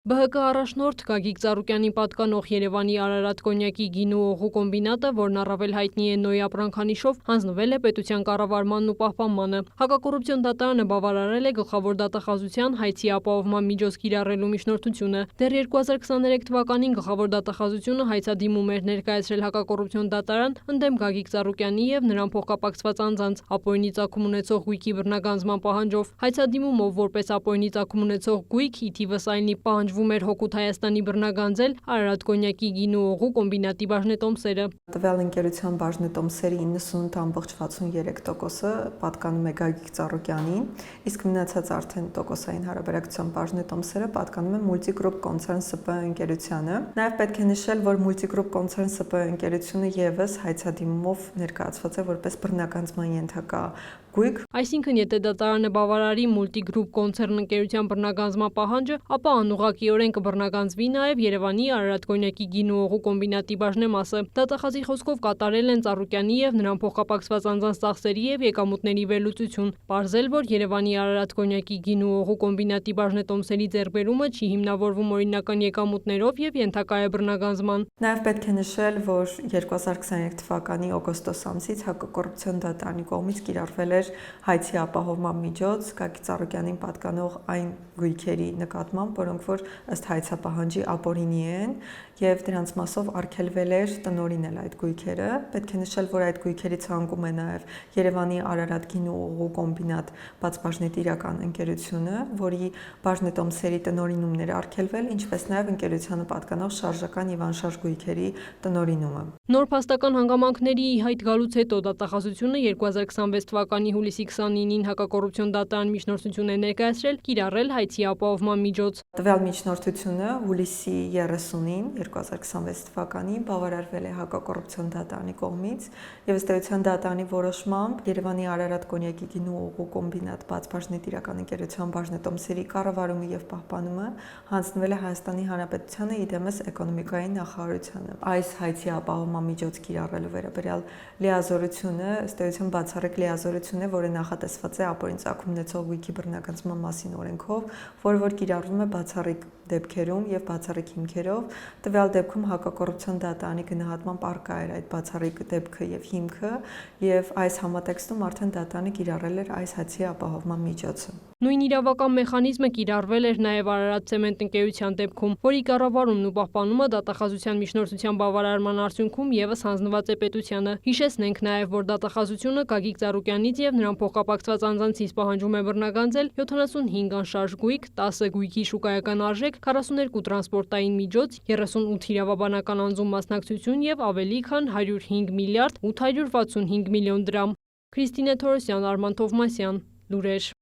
ԲՀԿ առաջնորդ Գագիկ Ծառուկյանին պատկանող Երևանի Արարատ կոնյակի գինու օղու կոմբինատը, որն առավել հայտնի է Նոյ ապրանքանիշով, հանձնվել է պետության կառավարմանն ու պահպանմանը։ Հակակոռուպցիոն դատարանը բավարարել է գլխավոր դատախազության հայցի ապահովման միջոց կիրառելու միջնորդությունը։ Դեռ 2023 թվականին գլխավոր դատախազությունը հայցադիմում էր ներկայացրել հակակոռուպցիոն դատարան ընդդեմ Գագիկ Ծառուկյանի եւ նրան փոխկապակցված անձանց ապօրինի ծագում ունեցող գույքի բռնագանձման պահանջով։ Հայցադիմումով որպես ապօրինի ծագում ունեցող գույք, ի թիվս այլնի պահանջվում էր հօգուտ Հայաստանի բռնագանձել Արարատ կոնյակի գինու օղու կոմբինատի բաժնետոմսերը։ Տվյալ ընկերության բաժնետոմսերի 98.63%-ը պատկանում է Գագիկ Ծառուկյանին, իսկ մնացած արդեն տոկոսային հարաբերակցության բաժնետոմսերը պատկանում են Multigroup Concern ՍՊԸ ընկերությանը։ Նաև պետք է նշել, որ Multigroup Concern ՍՊԸ ընկերությունը եւս հայցադիմումով ներկայացված է որպես բռնագանձման ենթակա գույք։ Այսինքն, եթե դատարանը բավարարի Multigroup Concern ընկերության բռնագանձման պահանջը, ապա անուղղակիորեն կբռնագանձվի նաև Երևանի Արարատ կոնյակի գինու օղու կոմբինատի բաժնեմասը։ Դատախազի խոսքով կատարել են Ծառուկյանի եւ նրան փոխկապակցված անձանց ծախսերի եւ եկամուտների վերլուծություն։ Պարզել, որ Երևանի Արարատ կոնյակի գինու օղու կոմբինատի բաժնետոմսերի ձեռքբերումը չի հիմնավորվում օրինական եկամուտներով եւ ենթակա է բռնագանձման։ Նաև պետք է նշել, որ 2023 թվականի օգոստոս ամսից հակակոռուպցիոն դատարանի կողմից կիրառվել էր հայցի ապահովման միջոց Գագիկ Ծառուկյանին պատկանող այն գույքերի նկատմամբ, որոնք որ ըստ հայցապահանջի ապօրինի են, եւ դրանց մասով արգելվել էր տնօրինել այդ գույքերը։ Պետք է նշել, որ այդ գույքերի ցանկում է նաև Երևանի Արարատ գինու օղու կոմբինատ բացբաժնետիրական ընկերությունը, որի բաժնետոմսերի տնօրինումները արգելվել, ինչպես նաև ընկերությանը պատկանող շարժական եւ անշարժ գույքերի տնօրինումը։ Նոր փաստական հանգամանքների ի հայտ գալուց հետո դատախազությունը 2026 թվականի հուլիսի 29-ին հակակոռուպցիոն դատարան միջնորդություն է ներկայացրել կիրառել հայցի ապահովման միջոց։ Տվյալ միջնորդությունը հուլիսի 30-ին 2026 թվականին բավարարվել է հակակոռուպցիոն դատարանի կողմից եւ ըստ էության դատարանի որոշմամբ Երևանի Արարատ կոնյակի գինու օղու կոմբինատ բացբաժնետիրական ընկերության բաժնետոմսերի կառավարումը եւ պահպանումը հանձնվել է Հայաստանի Հանրապետությանը իդեմս էկոնոմիկայի նախարարությանը։ Այս հայցի ապահովման միջոց կիրառելու վերաբերյալ լիազորությունը ըստ էության բացառիկ լիազորություն է, որը նախատեսված է ապօրինի ծագում ունեցող գույքի բռնագանձման մասին օրենքով, որը որ կիրառվում է բացառիկ դեպքերում եւ բացառիկ հիմքերով։ Տվյալ դեպքում հակակոռուպցիոն դատարանի գնահատմամբ առկա էր այդ բացառիկ դեպքը եւ հիմքը, եւ այս համատեքստում արդեն դատարանը կիրառել էր այս հայցի ապահովման միջոցը։ Նույն իրավական մեխանիզմը կիրառվել էր նաև Արարատ ցեմենտ ընկերության դեպքում, որի կառավարումն ու պահպանումը դատախազության միջնորդության բավարարման արդյունքում եւս հանձնված է պետությանը։ Հիշեցնենք նաև, որ դատախազությունը Գագիկ Ծառուկյանից եւ նրան փոխկապակցված անձանցից պահանջում է բռնագանձել 75 անշարժ գույք, 10 գույքի շուկայական արժեք, 42 տրանսպորտային միջոց, 38 իրավաբանական անձում մասնակցություն եւ ավելի քան 105 միլիարդ 865 միլիոն դրամ։ Քրիստինե Թորոսյան, Արման Թովմասյան, լուրեր։